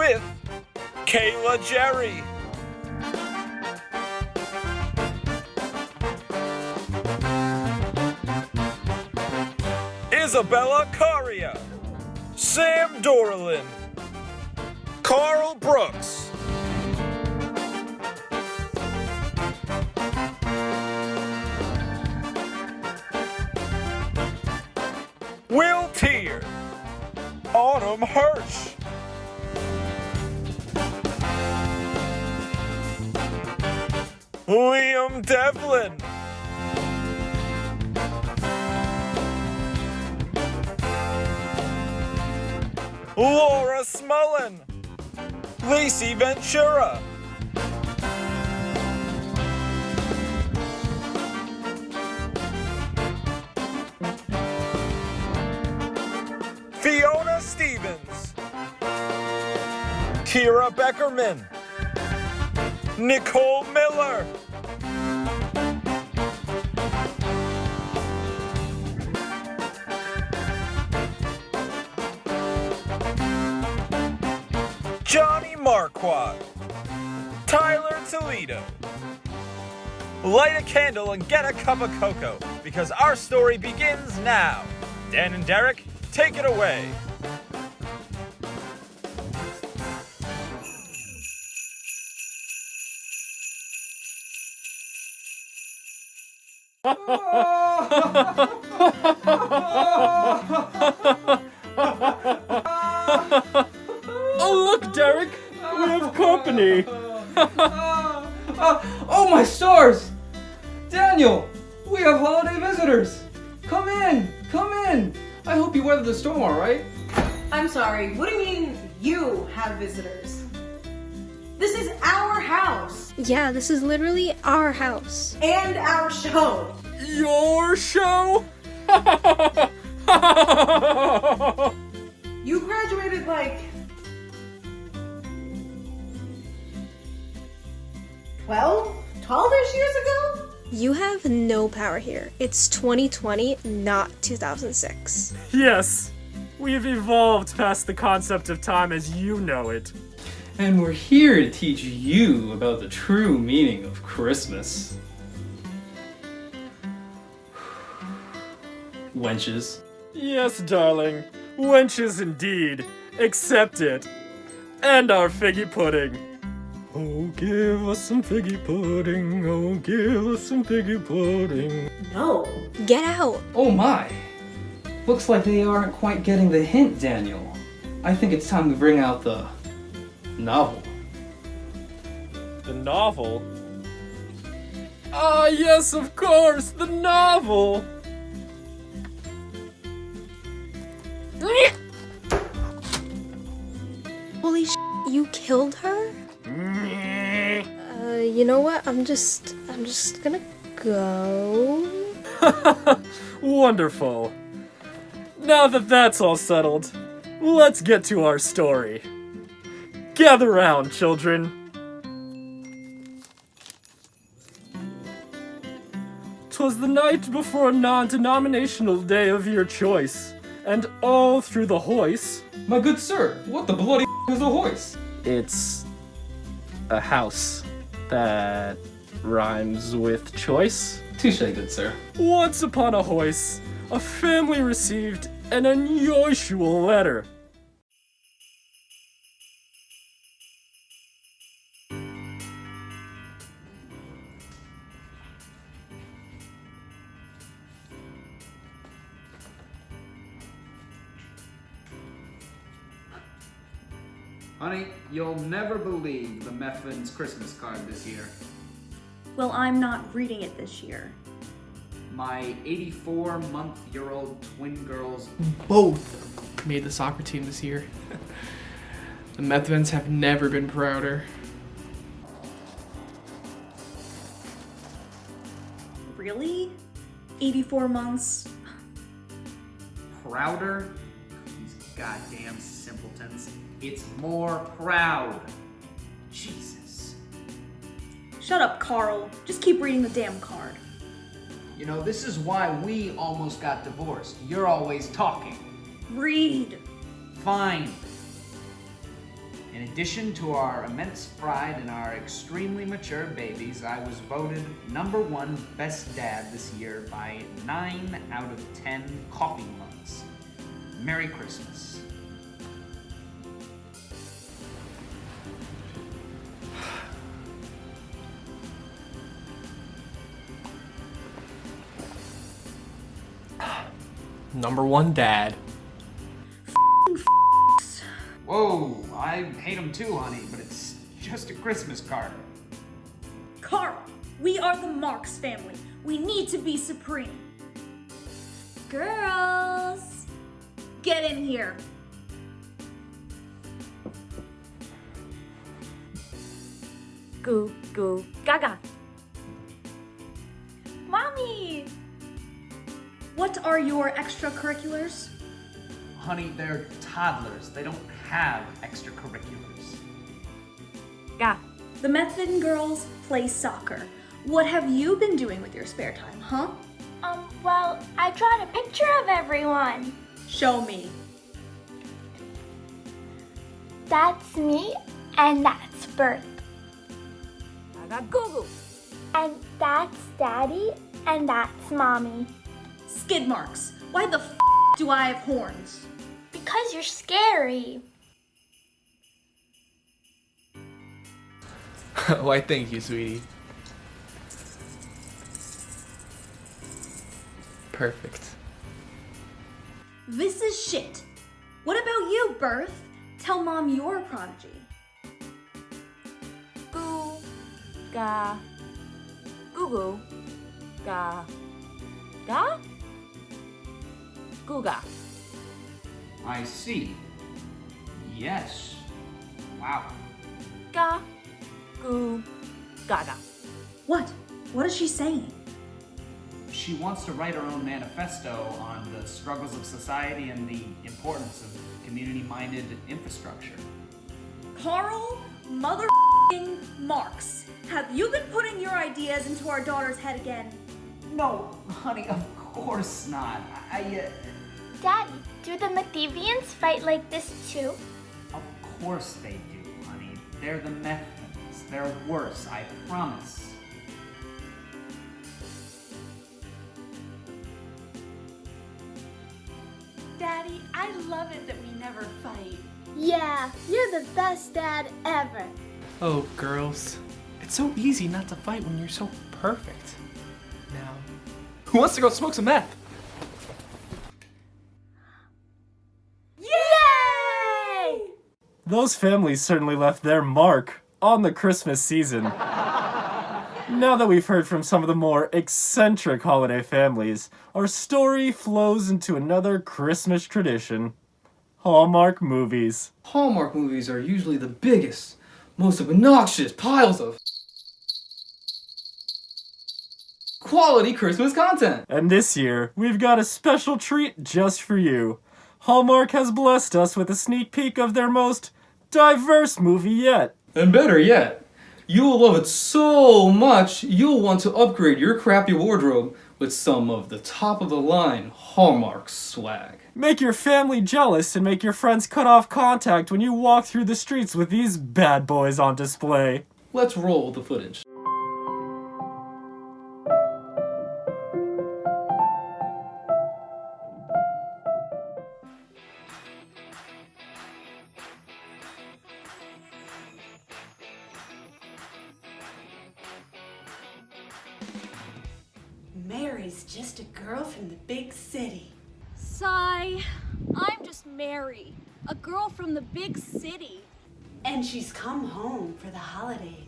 with Kayla Jerry, Isabella Caria, Sam Dorlin, Carl Brooks, Will Tier, Autumn Hirsch, Liam Devlin, Laura Smullen, Lacey Ventura, Fiona Stevens, Kira Beckerman, Nicole Miller, Johnny Marquardt, Tyler Toledo. Light a candle and get a cup of cocoa, because our story begins now. Dan and Derick, take it away. Oh, look, Derick! We have company! Oh, my stars! Daniel! We have holiday visitors! Come in! Come in! I hope you weathered the storm all right. I'm sorry, what do you mean you have visitors? This is our house! Yeah, this is literally our house. And our show! Your show? You graduated like 12-ish years ago? You have no power here. It's 2020, not 2006. Yes, we've evolved past the concept of time as you know it. And we're here to teach you about the true meaning of Christmas. Wenches. Yes, darling. Wenches indeed. Accept it. And our figgy pudding. Oh, give us some figgy pudding. Oh, give us some figgy pudding. No. Get out. Oh my! Looks like they aren't quite getting the hint, Daniel. I think it's time to bring out the novel. The novel? Ah, yes, of course, the novel! Holy you killed her? You know what? I'm just gonna go. Wonderful. Now that that's all settled, let's get to our story. Gather round, children. 'Twas the night before a non-denominational day of your choice, and all through the hoist. My good sir, what the bloody is a hoist? It's a house that rhymes with choice. Touche, good sir. Once upon a hoist, a family received an unusual letter. Honey, you'll never believe the Mefflin's Christmas card this year. Well, I'm not reading it this year. My 84-month-year-old twin girls Both made the soccer team this year. The Methvins have never been prouder. Really? 84 months? prouder. These goddamn simpletons. It's more proud. Jesus. Shut up, Carl. Just keep reading the damn card. You know, this is why we almost got divorced. You're always talking. Read. Fine. In addition to our immense pride and our extremely mature babies, I was voted #1 best dad this year by 9 out of 10 coffee mugs. Merry Christmas. #1 dad. Whoa, I hate them too, honey, but it's just a Christmas card. Carl, we are the Marks family. We need to be supreme. Girls, get in here. Goo goo gaga. Mommy! What are your extracurriculars? Honey, they're toddlers. They don't have extracurriculars. Ga. The Methven girls play soccer. What have you been doing with your spare time, huh? Well, I drawn a picture of everyone. Show me. That's me, and that's Bert. Gaga goo goo. And that's Daddy, and that's Mommy. Skid marks. Why the do I have horns? Because you're scary. Why, thank you, sweetie. Perfect. This is shit. What about you, Berth? Tell Mom you're a prodigy. Goo ga. Goo goo. Ga. Ga? Goo ga. I see. Yes. Wow. Ga. Goo gaga. What? What is she saying? She wants to write her own manifesto on the struggles of society and the importance of community-minded infrastructure. Carl mother Marks, have you been putting your ideas into our daughter's head again? No, honey, of course not. Daddy, do the Methivians fight like this too? Of course they do, honey. They're the Methvens. They're worse, I promise. Daddy, I love it that we never fight. Yeah, you're the best dad ever. Oh, girls. It's so easy not to fight when you're so perfect. Now, who wants to go smoke some meth? Yay! Those families certainly left their mark on the Christmas season. Now that we've heard from some of the more eccentric holiday families, our story flows into another Christmas tradition: Hallmark movies. Hallmark movies are usually the biggest, most obnoxious piles of quality Christmas content. And this year, we've got a special treat just for you. Hallmark has blessed us with a sneak peek of their most diverse movie yet. And better yet, you will love it so much you'll want to upgrade your crappy wardrobe with some of the top-of-the-line Hallmark swag. Make your family jealous and make your friends cut off contact when you walk through the streets with these bad boys on display. Let's roll the footage. Mary's just a girl from the big city. Sigh. I'm just Mary, a girl from the big city. And she's come home for the holidays.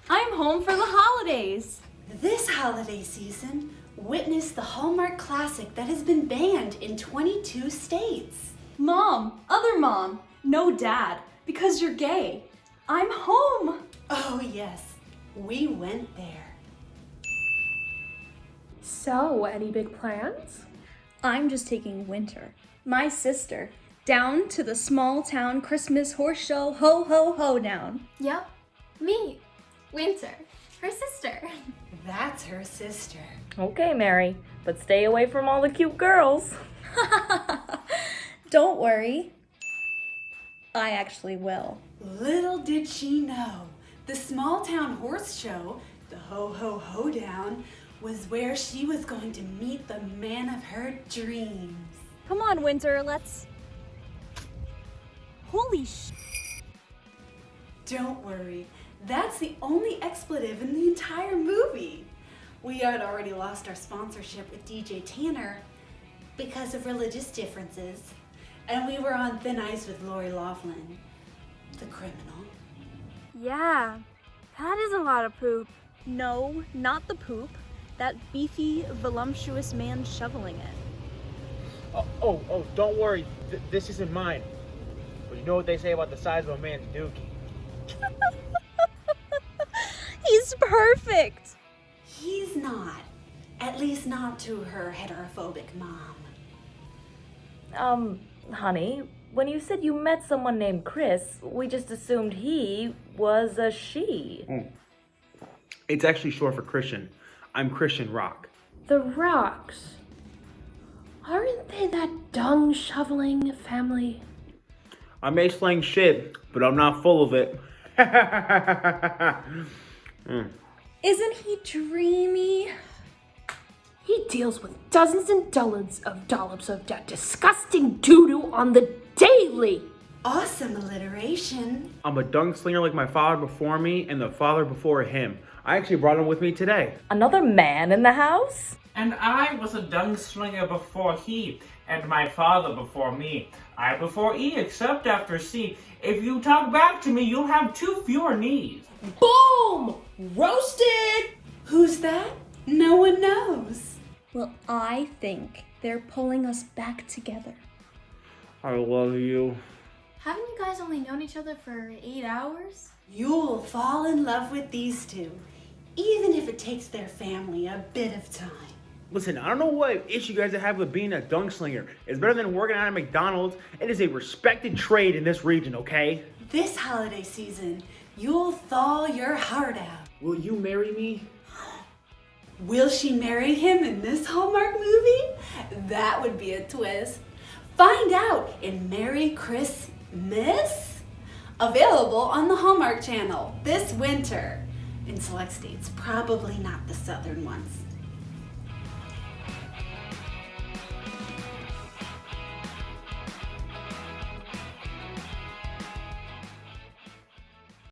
I'm home for the holidays. This holiday season, witness the Hallmark classic that has been banned in 22 states. Mom, other mom, no dad, because you're gay. I'm home. Oh yes, we went there. So, any big plans? I'm just taking Winter, my sister, down to the small town Christmas horse show ho ho ho down. Yep, me, Winter, her sister. That's her sister. Okay, Mary, but stay away from all the cute girls. Don't worry. I actually will. Little did she know, the small town horse show, the Ho Ho Hoedown, was where she was going to meet the man of her dreams. Come on, Winter, let's... Holy sh... Don't worry, that's the only expletive in the entire movie. We had already lost our sponsorship with DJ Tanner because of religious differences, and we were on thin ice with Lori Loughlin, the criminal. Yeah, that is a lot of poop. No, not the poop. That beefy, voluptuous man shoveling it. Oh, don't worry. This isn't mine. But you know what they say about the size of a man's dookie. He's perfect. He's not. At least not to her heterophobic mom. Honey, when you said you met someone named Chris, we just assumed he was a she. It's actually short for Christian. I'm Christian Rock. The Rocks. Aren't they that dung shoveling family? I may slang shit, but I'm not full of it. Isn't he dreamy? He deals with dozens and dozens of dollops of that disgusting doo-doo on the daily. Awesome alliteration. I'm a dung slinger like my father before me and the father before him. I actually brought him with me today. Another man in the house? And I was a dung slinger before he, and my father before me. I before E, except after C. If you talk back to me, you'll have 2 fewer knees. Boom! Roasted! Who's that? No one knows. Well, I think they're pulling us back together. I love you. Haven't you guys only known each other for 8 hours? You'll fall in love with these two, even if it takes their family a bit of time. Listen, I don't know what issue you guys have with being a dung slinger. It's better than working at a McDonald's. It is a respected trade in this region, okay? This holiday season, you'll thaw your heart out. Will you marry me? Will she marry him in this Hallmark movie? That would be a twist. Find out in Merry Christmas. Available on the Hallmark Channel this winter. In select states, probably not the southern ones.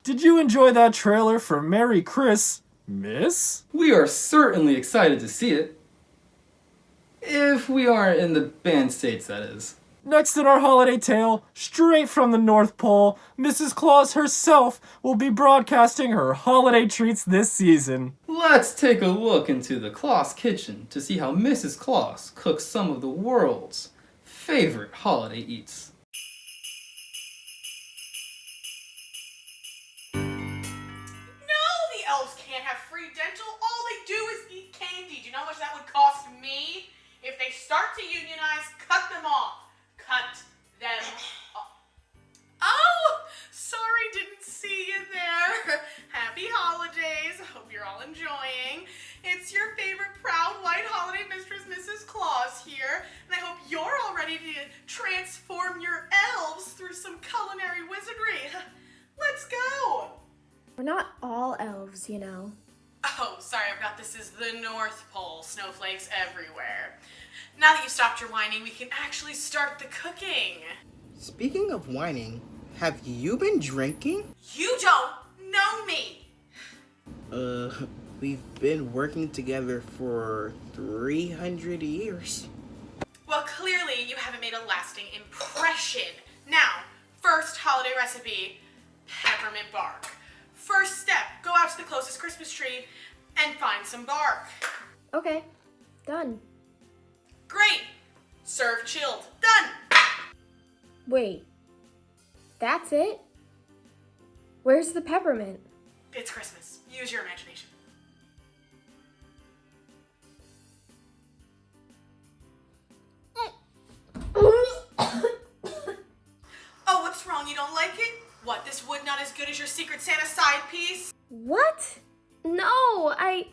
Did you enjoy that trailer for Merry Christmas? We are certainly excited to see it. If we are in the banned states, that is. Next in our holiday tale, straight from the North Pole, Mrs. Claus herself will be broadcasting her holiday treats this season. Let's take a look into the Claus kitchen to see how Mrs. Claus cooks some of the world's favorite holiday eats. The elves can't have free dental. All they do is eat candy. Do you know how much that would cost me? If they start to unionize, cut them off. Cut them off. Oh, sorry, didn't see you there. Happy holidays. Hope you're all enjoying. It's your favorite proud white holiday mistress, Mrs. Claus here, and I hope you're all ready to transform your elves through some culinary wizardry. Let's go. We're not all elves, you know. Oh, sorry, I forgot this is the North Pole. Snowflakes everywhere. Now that you've stopped your whining, we can actually start the cooking. Speaking of whining, have you been drinking? You don't know me. We've been working together for 300 years. Well, clearly you haven't made a lasting impression. Now, first holiday recipe, peppermint bark. First step, go out to the closest Christmas tree and find some bark. Okay, done. Great. Serve chilled. Done. Wait, that's it? Where's the peppermint? It's Christmas. Use your imagination. Oh, what's wrong? You don't like it? What, this wood not as good as your Secret Santa side piece? What? No, I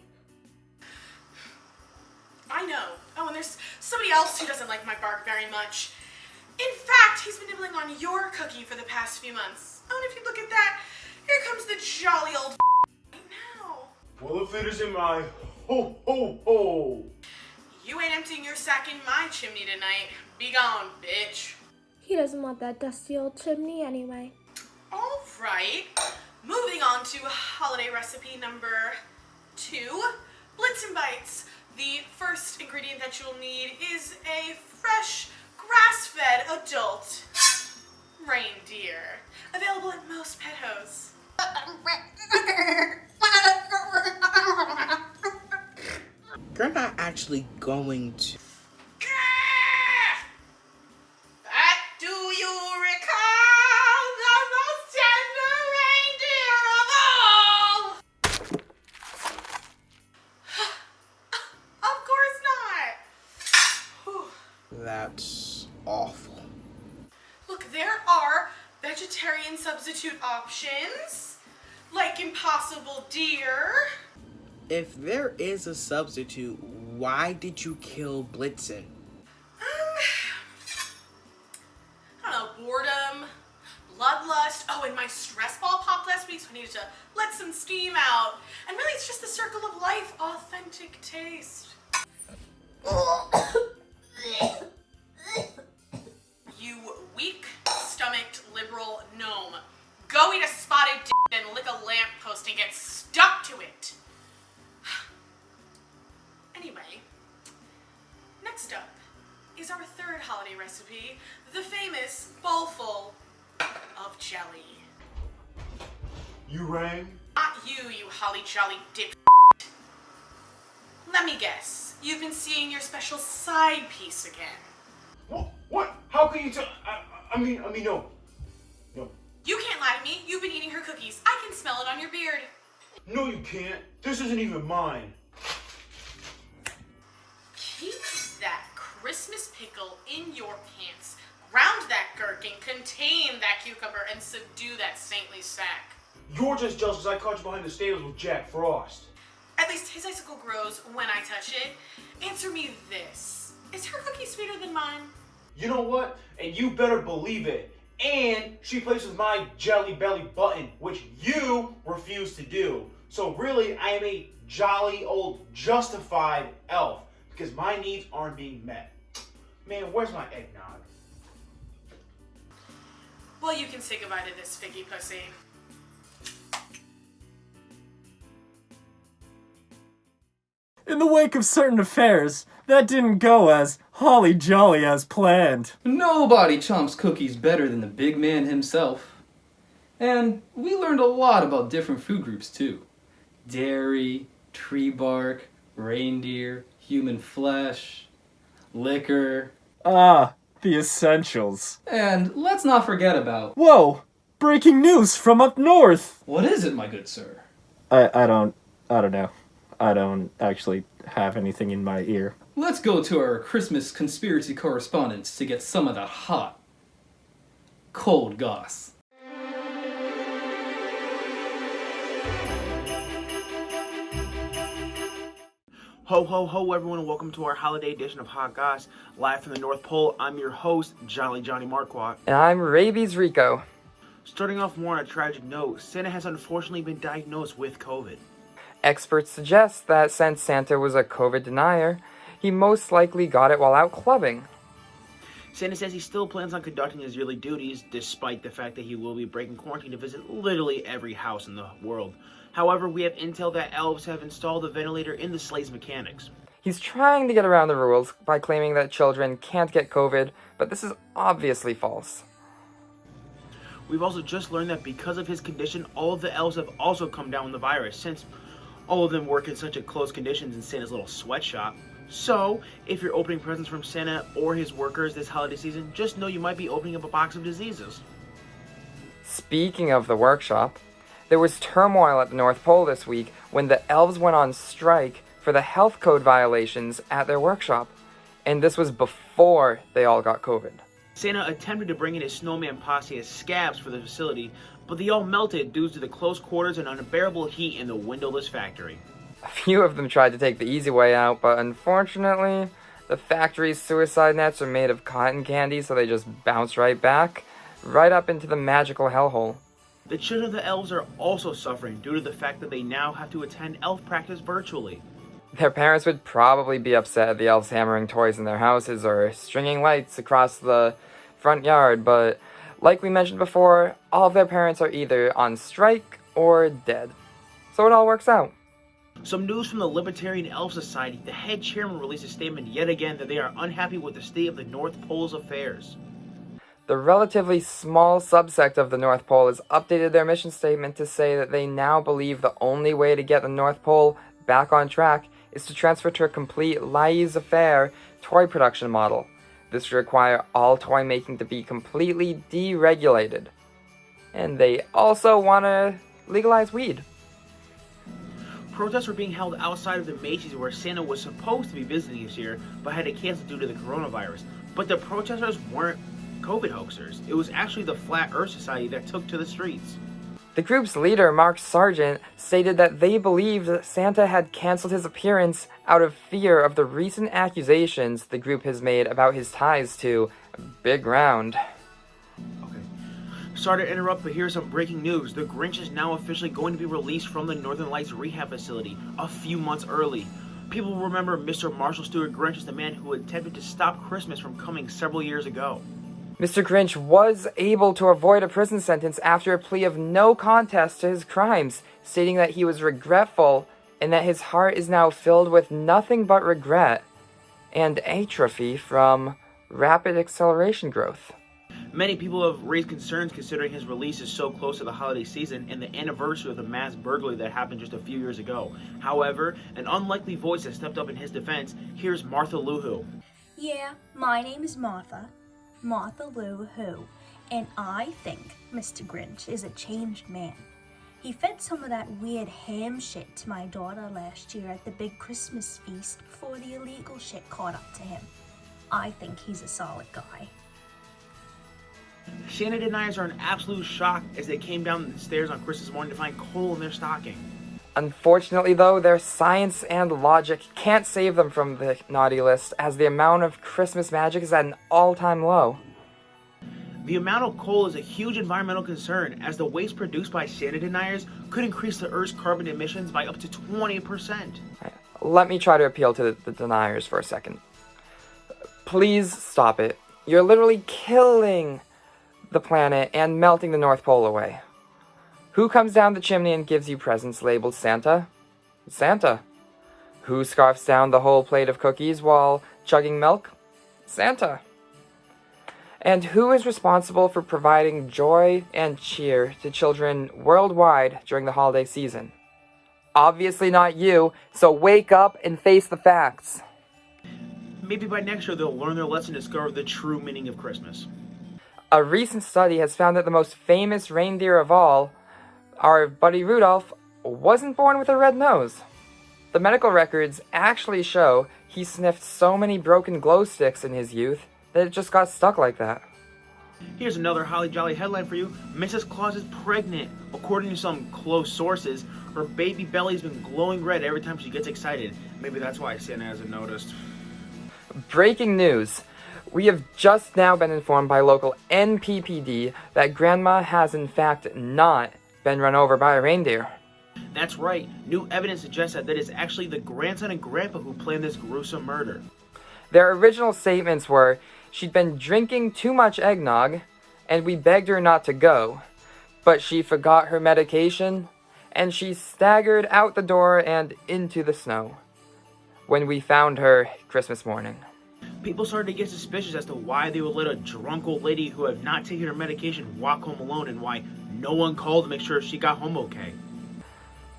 know. Oh, and there's somebody else who doesn't like my bark very much. In fact, he's been nibbling on your cookie for the past few months. Oh, and if you look at that, here comes the jolly old right now. Well, if it isn't my ho. You ain't emptying your sack in my chimney tonight. Be gone, bitch. He doesn't want that dusty old chimney anyway. All right. Moving on to holiday recipe number 2, Blitzen Bites. The first ingredient that you'll need is a fresh, grass-fed adult reindeer. Available at most pet hosts. You're not actually going to. Do you recall the most tender reindeer of all? Of course not. That's awful. Look, there are vegetarian substitute options, like Impossible Deer. If there is a substitute, why did you kill Blitzen? I don't know, boredom, bloodlust. Oh, and my stress ball popped last week, so I needed to let some steam out. And really, it's just the circle of life, authentic taste. You weak-stomached liberal gnome. Go eat a spotted d and lick a lamppost and get stuck to it. Anyway, next up is our third holiday recipe, the famous bowlful of jelly. You rang? Not you, you holly jolly dip. Let me guess, you've been seeing your special side piece again. What? How can you tell? I mean, no. You can't lie to me. You've been eating her cookies. I can smell it on your beard. No, you can't. This isn't even mine. Keep that Christmas pickle in your pants. Ground that gherkin, contain that cucumber, and subdue that saintly sack. You're just jealous because I caught you behind the stables with Jack Frost. At least his icicle grows when I touch it. Answer me this. Is her cookie sweeter than mine? You know what? And you better believe it. And she plays with my jelly belly button, which you refuse to do. So really, I am a jolly old justified elf because my needs aren't being met. Man, where's my eggnog? Well, you can say goodbye to this figgy pussy. In the wake of certain affairs, that didn't go as holly jolly as planned. Nobody chomps cookies better than the big man himself. And we learned a lot about different food groups too. Dairy, tree bark, reindeer, human flesh, liquor. Ah, the essentials. And let's not forget about... Whoa! Breaking news from up north! What is it, my good sir? I don't know. I don't actually have anything in my ear. Let's go to our Christmas conspiracy correspondents to get some of that hot, cold goss. Ho, ho, ho, everyone, and welcome to our holiday edition of Hot Goss. Live from the North Pole, I'm your host, Johnny Marquardt. And I'm Rabies Rico. Starting off more on a tragic note, Santa has unfortunately been diagnosed with COVID. Experts suggest that since Santa was a COVID denier, he most likely got it while out clubbing. Santa says he still plans on conducting his yearly duties, despite the fact that he will be breaking quarantine to visit literally every house in the world. However, we have intel that elves have installed a ventilator in the sleigh's mechanics. He's trying to get around the rules by claiming that children can't get COVID, but this is obviously false. We've also just learned that because of his condition, all of the elves have also come down with the virus, since all of them work in such a close conditions in Santa's little sweatshop. So, if you're opening presents from Santa or his workers this holiday season, just know you might be opening up a box of diseases. Speaking of the workshop, there was turmoil at the North Pole this week when the elves went on strike for the health code violations at their workshop. And this was before they all got COVID. Santa attempted to bring in his snowman posse as scabs for the facility, but they all melted due to the close quarters and unbearable heat in the windowless factory. A few of them tried to take the easy way out, but unfortunately, The factory's suicide nets are made of cotton candy, so they just bounce right back, right up into the magical hellhole. The children of the elves are also suffering due to the fact that they now have to attend elf practice virtually. Their parents would probably be upset at the elves hammering toys in their houses or stringing lights across the front yard, but like we mentioned before, all of their parents are either on strike or dead. So it all works out. Some news from the Libertarian Elf Society. The head chairman released a statement yet again that they are unhappy with the state of the North Pole's affairs. The relatively small subsect of the North Pole has updated their mission statement to say that they now believe the only way to get the North Pole back on track is to transfer to a complete laissez-faire toy production model. This would require all toy making to be completely deregulated. And they also want to legalize weed. Protests were being held outside of the Macy's where Santa was supposed to be visiting this year, but had to cancel due to the coronavirus. But the protesters weren't COVID hoaxers. It was actually the Flat Earth Society that took to the streets. The group's leader, Mark Sargent, stated that they believed that Santa had canceled his appearance out of fear of the recent accusations the group has made about his ties to Big Round. Sorry to interrupt, but here's some breaking news. The Grinch is now officially going to be released from the Northern Lights rehab facility a few months early. People will remember Mr. Marshall Stewart Grinch as the man who attempted to stop Christmas from coming several years ago. Mr. Grinch was able to avoid a prison sentence after a plea of no contest to his crimes, stating that he was regretful and that his heart is now filled with nothing but regret and atrophy from rapid acceleration growth. Many people have raised concerns considering his release is so close to the holiday season and the anniversary of the mass burglary that happened just a few years ago. However, an unlikely voice has stepped up in his defense. Here's Martha Luhu. Yeah, my name is Martha Lou Who, and I think Mr. Grinch is a changed man. He fed some of that weird ham shit to my daughter last year at the big Christmas feast before the illegal shit caught up to him. I think he's a solid guy. Santa deniers are in absolute shock as they came down the stairs on Christmas morning to find coal in their stocking. Unfortunately though, their science and logic can't save them from the naughty list, as the amount of Christmas magic is at an all-time low. The amount of coal is a huge environmental concern, as the waste produced by Santa deniers could increase the Earth's carbon emissions by up to 20%. Let me try to appeal to the deniers for a second. Please stop it. You're literally killing the planet and melting the North Pole away. Who comes down the chimney and gives you presents labeled Santa? Santa. Who scarfs down the whole plate of cookies while chugging milk? Santa. And who is responsible for providing joy and cheer to children worldwide during the holiday season? Obviously not you, so wake up and face the facts. Maybe by next year they'll learn their lesson and discover the true meaning of Christmas. A recent study has found that the most famous reindeer of all, our buddy Rudolph, wasn't born with a red nose. The medical records actually show he sniffed so many broken glow sticks in his youth that it just got stuck like that. Here's another holly jolly headline for you. Mrs. Claus is pregnant. According to some close sources, her baby belly's been glowing red every time she gets excited. Maybe that's why Santa hasn't noticed. Breaking news. We have just now been informed by local NPPD that Grandma has in fact not been run over by a reindeer. That's right. New evidence suggests that it's actually the grandson and grandpa who planned this gruesome murder. Their original statements were, she'd been drinking too much eggnog, and we begged her not to go, but she forgot her medication, and she staggered out the door and into the snow when we found her Christmas morning. People started to get suspicious as to why they would let a drunk old lady who had not taken her medication walk home alone, and why no one called to make sure she got home okay.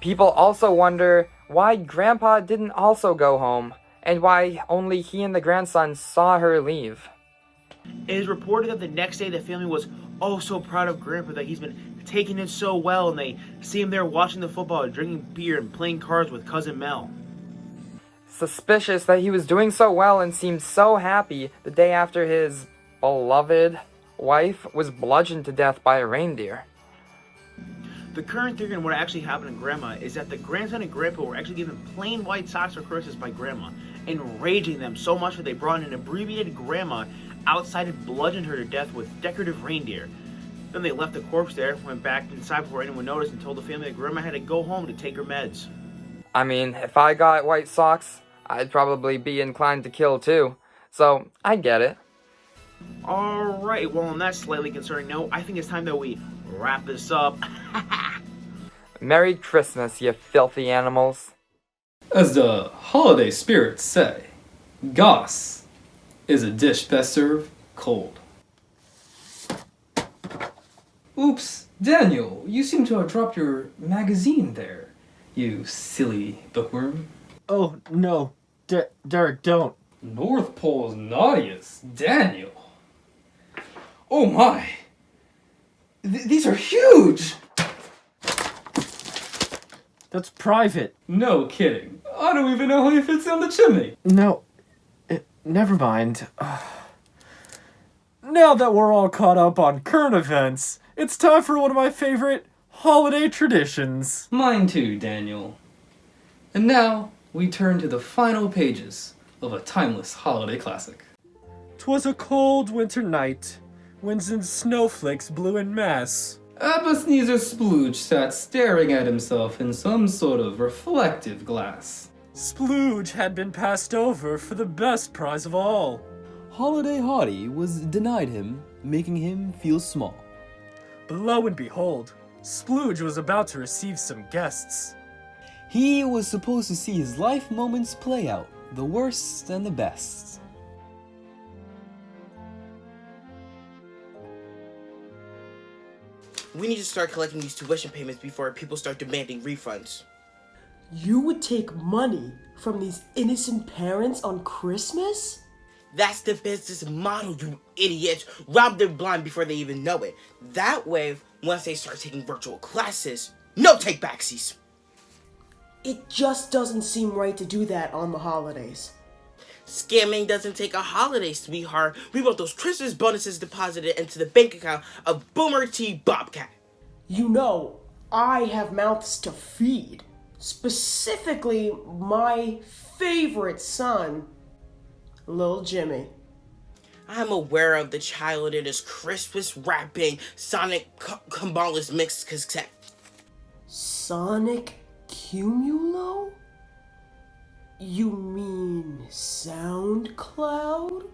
People also wonder why Grandpa didn't also go home, and why only he and the grandson saw her leave. It is reported that the next day the family was oh so proud of Grandpa, that he's been taking it so well, and they see him there watching the football, drinking beer, and playing cards with Cousin Mel. Suspicious that he was doing so well and seemed so happy the day after his beloved wife was bludgeoned to death by a reindeer. The current theory on what actually happened to Grandma is that the grandson and grandpa were actually given plain white socks for Christmas by Grandma, enraging them so much that they brought in an abbreviated grandma outside and bludgeoned her to death with decorative reindeer. Then they left the corpse there, went back inside before anyone noticed, and told the family that grandma had to go home to take her meds. I mean, if I got white socks, I'd probably be inclined to kill too. So, I get it. Alright, well on that slightly concerning note, I think it's time that we wrap this up. Merry Christmas, you filthy animals. As the holiday spirits say, goss is a dish best served cold. Oops, Daniel, you seem to have dropped your magazine there, you silly bookworm. Oh, no. Derick, don't. North Pole's naughtiest, Daniel. Oh my! These are huge! That's private. No kidding. I don't even know how he fits down the chimney. No. Never mind. Now that we're all caught up on current events, it's time for one of my favorite holiday traditions. Mine too, Daniel. And now, we turn to the final pages of a timeless holiday classic. 'Twas a cold winter night, winds and snowflakes blew en masse. Ebenezer Splooge sat staring at himself in some sort of reflective glass. Splooge had been passed over for the best prize of all. Holiday Haughty was denied him, making him feel small. But lo and behold, Splooge was about to receive some guests. He was supposed to see his life moments play out, the worst and the best. We need to start collecting these tuition payments before people start demanding refunds. You would take money from these innocent parents on Christmas? That's the business model, you idiots. Rob them blind before they even know it. That way, once they start taking virtual classes, no take-backsies. It just doesn't seem right to do that on the holidays. Scamming doesn't take a holiday, sweetheart. We want those Christmas bonuses deposited into the bank account of Boomer T. Bobcat. You know, I have mouths to feed. Specifically, my favorite son, Lil Jimmy. I'm aware of the child in his Christmas rapping Sonic Kamala's mixed cassette. Sonic Cumulo? You mean SoundCloud?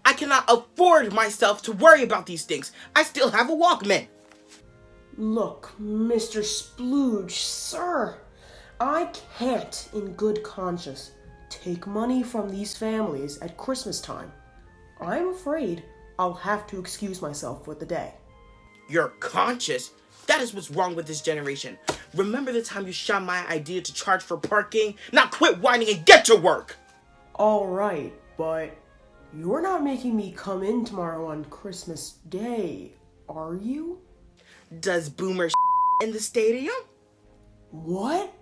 I cannot afford myself to worry about these things. I still have a Walkman. Look, Mr. Splooge, sir, I can't, in good conscience, take money from these families at Christmas time. I'm afraid I'll have to excuse myself for the day. You're conscious? That is what's wrong with this generation. Remember the time you shot my idea to charge for parking? Now quit whining and get to work! Alright, but you're not making me come in tomorrow on Christmas Day, are you? Does Boomer in the stadium? What?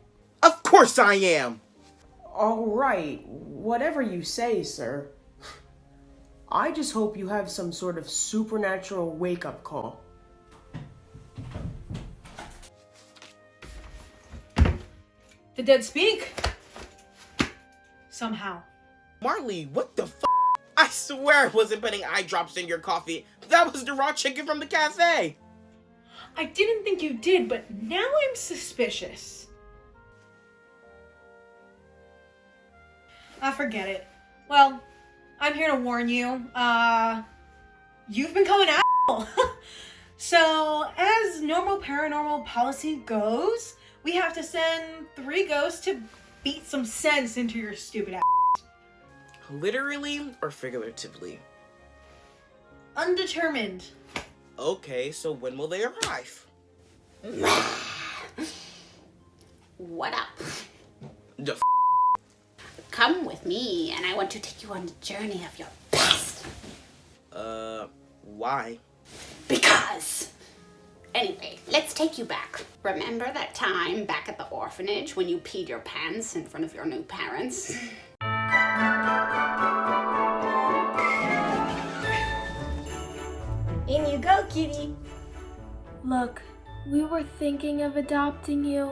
Of course I am! Alright, whatever you say, sir. I just hope you have some sort of supernatural wake-up call. The dead speak. Somehow. Marley, what the f***? I swear I wasn't putting eye drops in your coffee. That was the raw chicken from the cafe. I didn't think you did, but now I'm suspicious. Forget it. Well, I'm here to warn you. You've been coming out. So, as normal paranormal policy goes, we have to send 3 ghosts to beat some sense into your stupid ass. Literally or figuratively? Undetermined. Okay, so when will they arrive? What up? The f***? Come with me, and I want to take you on the journey of your past. Why? Because. Anyway, let's take you back. Remember that time back at the orphanage when you peed your pants in front of your new parents? In you go, kitty. Look, we were thinking of adopting you,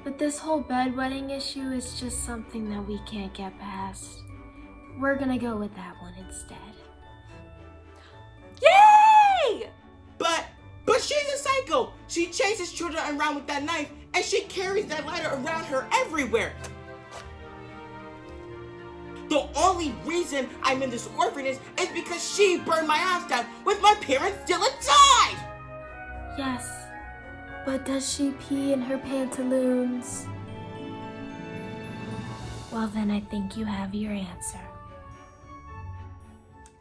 but this whole bedwetting issue is just something that we can't get past. We're gonna go with that one instead. Yay! But she's a psycho. She chases children around with that knife, and she carries that lighter around her everywhere. The only reason I'm in this orphanage is because she burned my house down with my parents still inside! Yes, but does she pee in her pantaloons? Well then, I think you have your answer.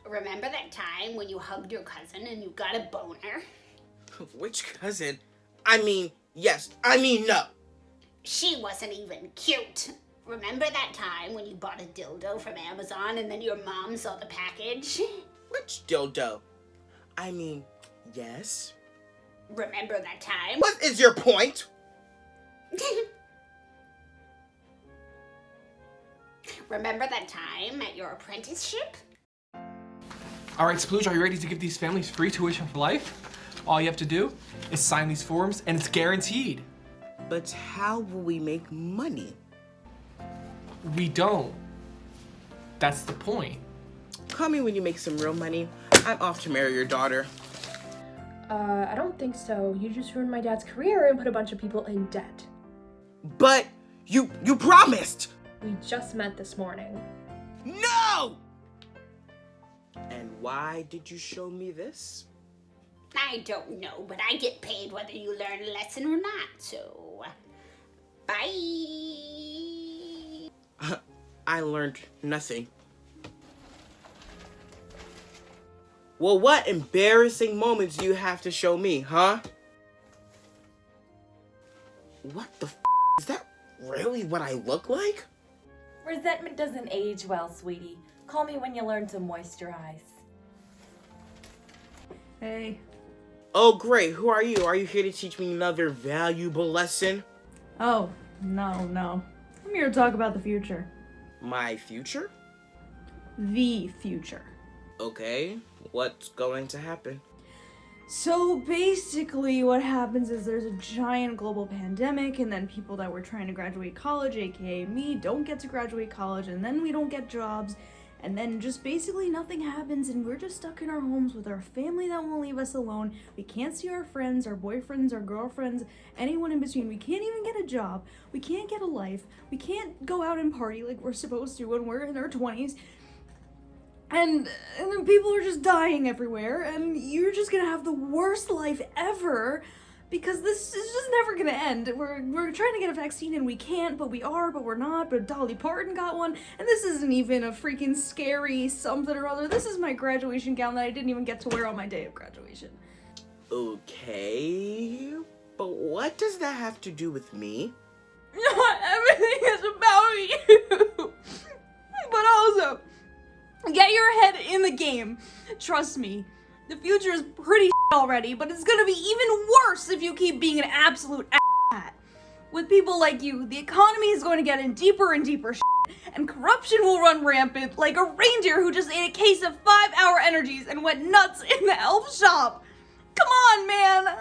Remember that time when you hugged your cousin and you got a boner? Which cousin? I mean, yes. I mean, no. She wasn't even cute. Remember that time when you bought a dildo from Amazon and then your mom saw the package? Which dildo? I mean, yes. Remember that time? What is your point? Remember that time at your apprenticeship? All right, Splooge, are you ready to give these families free tuition for life? All you have to do is sign these forms, and it's guaranteed. But how will we make money? We don't. That's the point. Call me when you make some real money. I'm off to marry your daughter. I don't think so. You just ruined my dad's career and put a bunch of people in debt. But you promised! We just met this morning. No! And why did you show me this? I don't know, but I get paid whether you learn a lesson or not, so... Bye! I learned nothing. Well, what embarrassing moments do you have to show me, huh? What the f***? Is that really what I look like? Resentment doesn't age well, sweetie. Call me when you learn to moisturize. Hey. Oh, great. Who are you? Are you here to teach me another valuable lesson? Oh, no. I'm here to talk about the future. My future? The future. Okay. What's going to happen? So basically what happens is there's a giant global pandemic, and then people that were trying to graduate college, aka me, don't get to graduate college, and then we don't get jobs, and then just basically nothing happens, and we're just stuck in our homes with our family that won't leave us alone. We can't see our friends, our boyfriends, our girlfriends, anyone in between. We can't even get a job. We can't get a life. We can't go out and party like we're supposed to when we're in our 20s. And then people are just dying everywhere, and you're just gonna have the worst life ever, because this is just never gonna end. We're trying to get a vaccine and we can't, but we are, but we're not, but Dolly Parton got one, and this isn't even a freaking scary something or other. This is my graduation gown that I didn't even get to wear on my day of graduation. Okay, but what does that have to do with me? Not everything is about you, but also, get your head in the game. Trust me, the future is pretty already, but it's gonna be even worse if you keep being an absolute asshat. With people like you, the economy is going to get in deeper and deeper and corruption will run rampant like a reindeer who just ate a case of 5-hour energies and went nuts in the elf shop. Come on, man.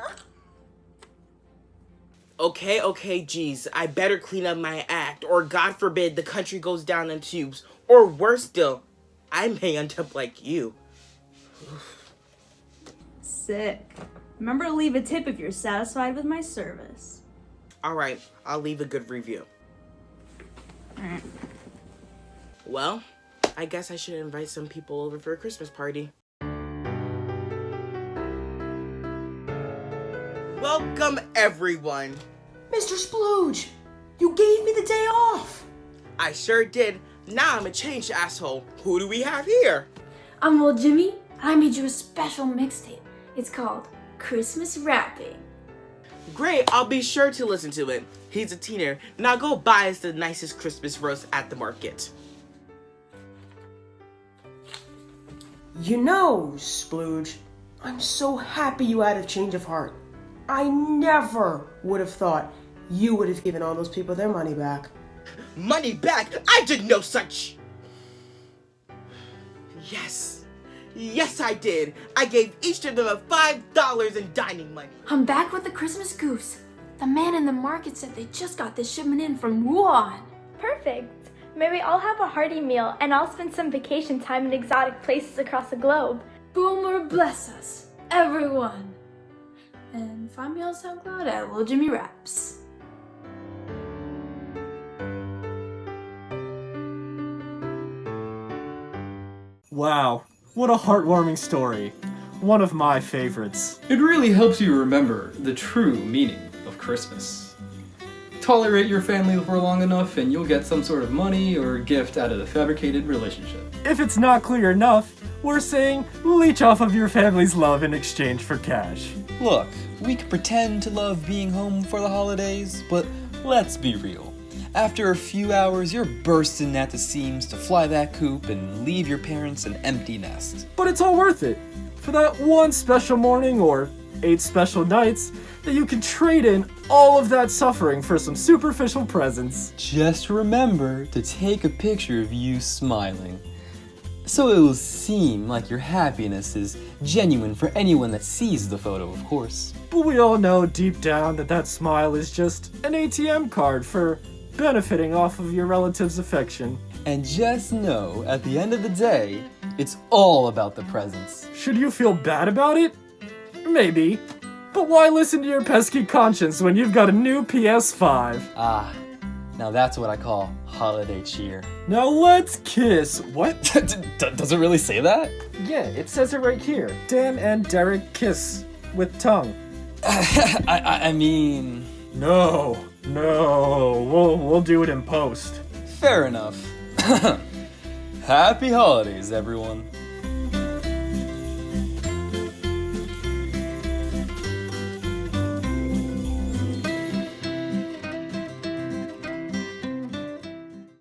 Okay, geez, I better clean up my act, or God forbid the country goes down in tubes, or worse still, I may end up like you. Sick. Remember to leave a tip if you're satisfied with my service. Alright, I'll leave a good review. Alright. Well, I guess I should invite some people over for a Christmas party. Welcome, everyone! Mr. Splooge, you gave me the day off! I sure did. Now I'm a changed asshole. Who do we have here? I'm Will Jimmy, and I made you a special mixtape. It's called Christmas Rapping. Great, I'll be sure to listen to it. He's a teener. Now go buy us the nicest Christmas roast at the market. You know, Splooge, I'm so happy you had a change of heart. I never would have thought you would have given all those people their money back. Money back? I did no such... Yes, I did. I gave each of them $5 in dining money. I'm back with the Christmas goose. The man in the market said they just got this shipment in from Wuhan. Perfect. May we all have a hearty meal, and I'll spend some vacation time in exotic places across the globe. Boomer bless us, everyone. And find me on SoundCloud at Lil Jimmy Raps. Wow, what a heartwarming story. One of my favorites. It really helps you remember the true meaning of Christmas. Tolerate your family for long enough and you'll get some sort of money or gift out of the fabricated relationship. If it's not clear enough, we're saying leech off of your family's love in exchange for cash. Look, we could pretend to love being home for the holidays, but let's be real. After a few hours, you're bursting at the seams to fly that coop and leave your parents an empty nest. But it's all worth it. For that one special morning or 8 special nights that you can trade in all of that suffering for some superficial presents. Just remember to take a picture of you smiling, so it will seem like your happiness is genuine for anyone that sees the photo, of course. But we all know deep down that that smile is just an ATM card for benefiting off of your relative's affection. And just know, at the end of the day, it's all about the presents. Should you feel bad about it? Maybe. But why listen to your pesky conscience when you've got a new PS5? Ah, now that's what I call holiday cheer. Now let's kiss. What? Does it really say that? Yeah, it says it right here. Dan and Derick kiss with tongue. I mean... No, we'll do it in post. Fair enough. Happy holidays, everyone.